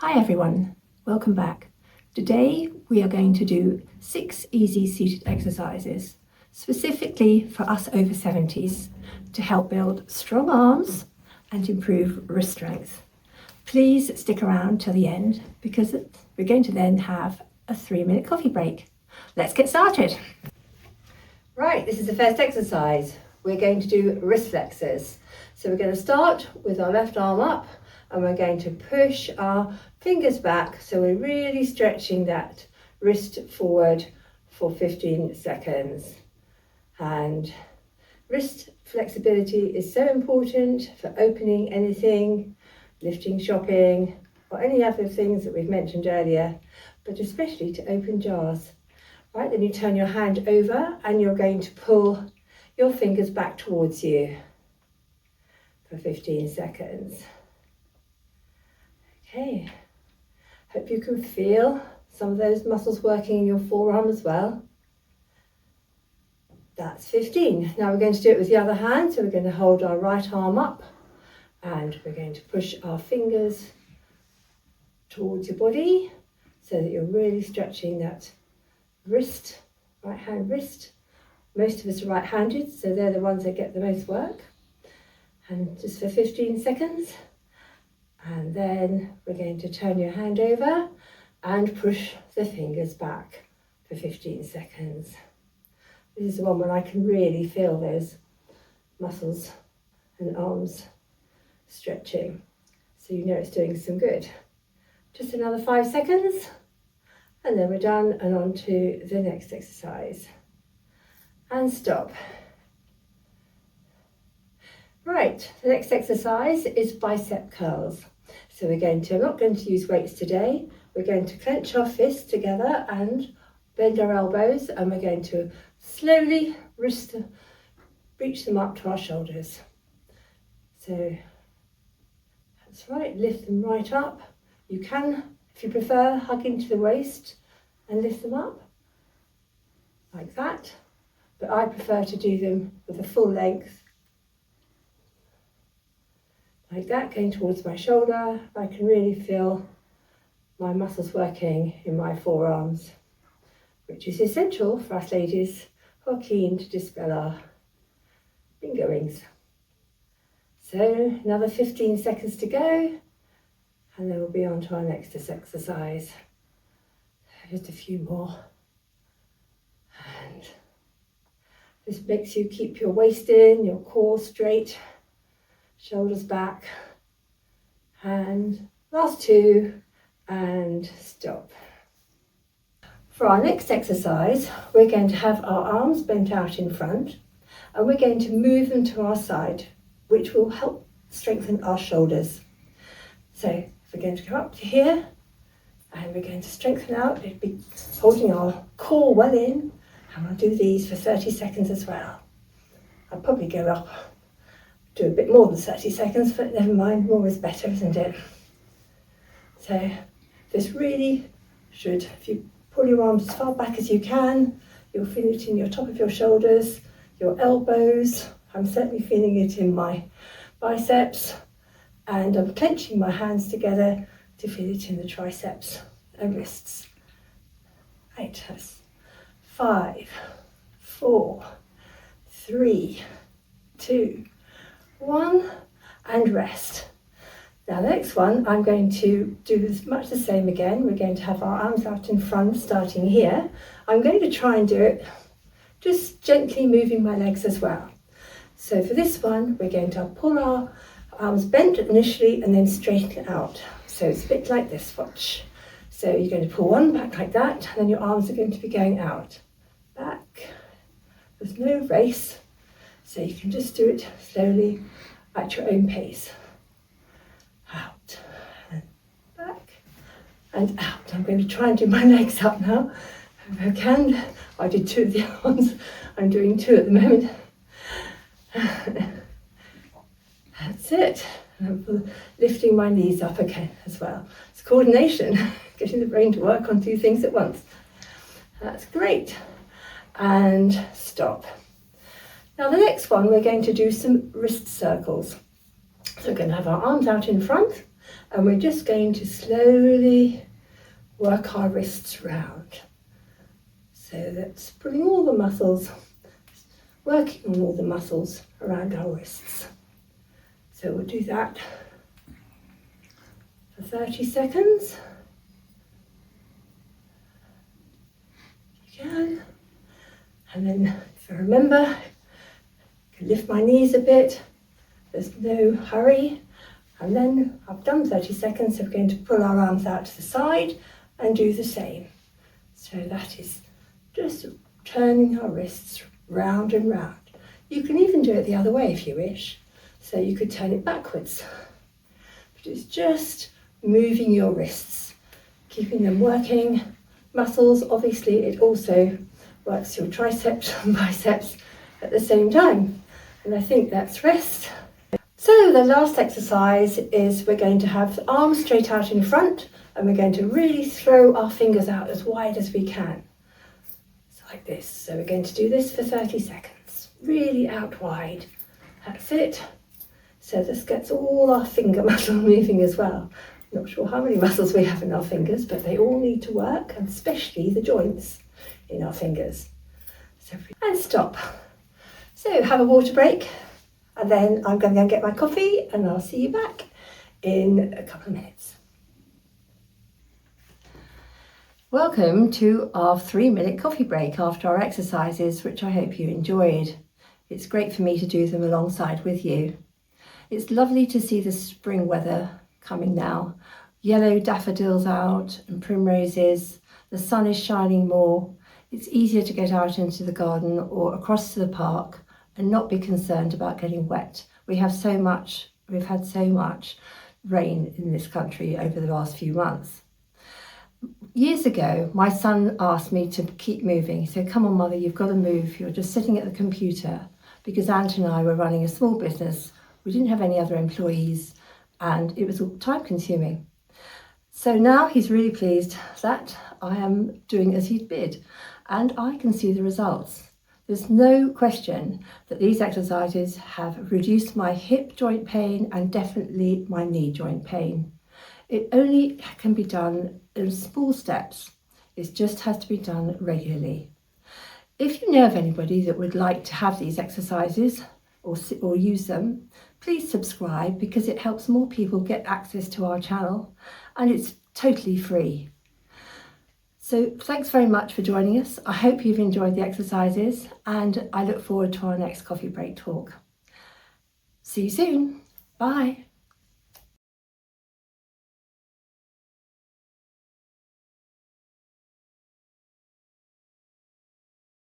Hi everyone, welcome back. Today we are going to do 6 easy seated exercises specifically for us over 70s to help build strong arms and improve wrist strength. Please stick around till the end because we're going to then have a 3-minute coffee break. Let's get started. Right, this is the first exercise. We're going to do wrist flexors. So we're going to start with our left arm up and we're going to push our fingers back, so we're really stretching that wrist forward for 15 seconds. And wrist flexibility is so important for opening anything, lifting shopping, or any other things that we've mentioned earlier, but especially to open jars. Right, then you turn your hand over and you're going to pull your fingers back towards you for 15 seconds. Okay, hope you can feel some of those muscles working in your forearm as well. That's 15. Now we're going to do it with the other hand, so we're going to hold our right arm up and we're going to push our fingers towards your body so that you're really stretching that wrist, right hand wrist. Most of us are right-handed, so they're the ones that get the most work. And just for 15 seconds. And then we're going to turn your hand over and push the fingers back for 15 seconds. This is the one where I can really feel those muscles and arms stretching. So you know it's doing some good. Just another 5 seconds. And then we're done and on to the next exercise. And stop. Right, the next exercise is bicep curls. So I'm not going to use weights today. We're going to clench our fists together and bend our elbows, and we're going to slowly reach them up to our shoulders. So that's right, lift them right up. You can, if you prefer, hug into the waist and lift them up like that. But I prefer to do them with a full length, like that, going towards my shoulder. I can really feel my muscles working in my forearms, which is essential for us ladies who are keen to dispel our finger rings. So another 15 seconds to go, and then we'll be on to our next exercise. Just a few more. And this makes you keep your waist in, your core straight, shoulders back, and last 2, and stop. For our next exercise, we're going to have our arms bent out in front, and we're going to move them to our side, which will help strengthen our shoulders. So we're going to go up to here, and we're going to strengthen out. It'll be holding our core well in, and we'll do these for 30 seconds as well. I'll probably go up, do a bit more than 30 seconds, but never mind, more is better, isn't it? So this really should, if you pull your arms as far back as you can, you'll feel it in your top of your shoulders, your elbows. I'm certainly feeling it in my biceps, and I'm clenching my hands together to feel it in the triceps and wrists. Right, that's 5, 4, 3, 2, 1, and rest. Now the next one, I'm going to do much the same again. We're going to have our arms out in front, starting here. I'm going to try and do it just gently moving my legs as well. So for this one, we're going to pull our arms bent initially and then straighten out. So it's a bit like this, watch. So you're going to pull one back like that, and then your arms are going to be going out. Back. There's no race, so you can just do it slowly at your own pace. Out and back and out. I'm going to try and do my legs up now if I can. I did 2 of the arms. I'm doing 2 at the moment. That's it. I'm lifting my knees up again as well. It's coordination, getting the brain to work on 2 things at once. That's great. And stop. Now the next one, we're going to do some wrist circles. So we're going to have our arms out in front And we're just going to slowly work our wrists round. So that's pulling all the muscles, working on all the muscles around our wrists. So we'll do that for 30 seconds. If you can. And then if I remember, I can lift my knees a bit. There's no hurry. And then I've done 30 seconds, so we're going to pull our arms out to the side and do the same. So that is just turning our wrists round and round. You can even do it the other way if you wish. So you could turn it backwards. But it's just moving your wrists, keeping them working. Muscles, obviously it also works your triceps and biceps at the same time. And I think that's rest. So the last exercise is we're going to have the arms straight out in front, and we're going to really throw our fingers out as wide as we can. It's like this. So we're going to do this for 30 seconds. Really out wide. That's it. So this gets all our finger muscle moving as well. I'm not sure how many muscles we have in our fingers, but they all need to work, and especially the joints in our fingers. So, and stop. So have a water break, and then I'm going to go and get my coffee, and I'll see you back in a couple of minutes. Welcome to our 3-minute coffee break after our exercises, which I hope you enjoyed. It's great for me to do them alongside with you. It's lovely to see the spring weather coming now. Yellow daffodils out and primroses. The sun is shining more. It's easier to get out into the garden or across to the park and not be concerned about getting wet. We've had so much rain in this country over the last few months. Years ago, my son asked me to keep moving. He said, "Come on, mother, you've got to move. You're just sitting at the computer," because Ant and I were running a small business. We didn't have any other employees, and it was time consuming. So now he's really pleased that I am doing as he'd bid, and I can see the results. There's no question that these exercises have reduced my hip joint pain and definitely my knee joint pain. It only can be done in small steps. It just has to be done regularly. If you know of anybody that would like to have these exercises or use them, please subscribe, because it helps more people get access to our channel, and it's totally free. So thanks very much for joining us. I hope you've enjoyed the exercises, and I look forward to our next coffee break talk. See you soon. Bye.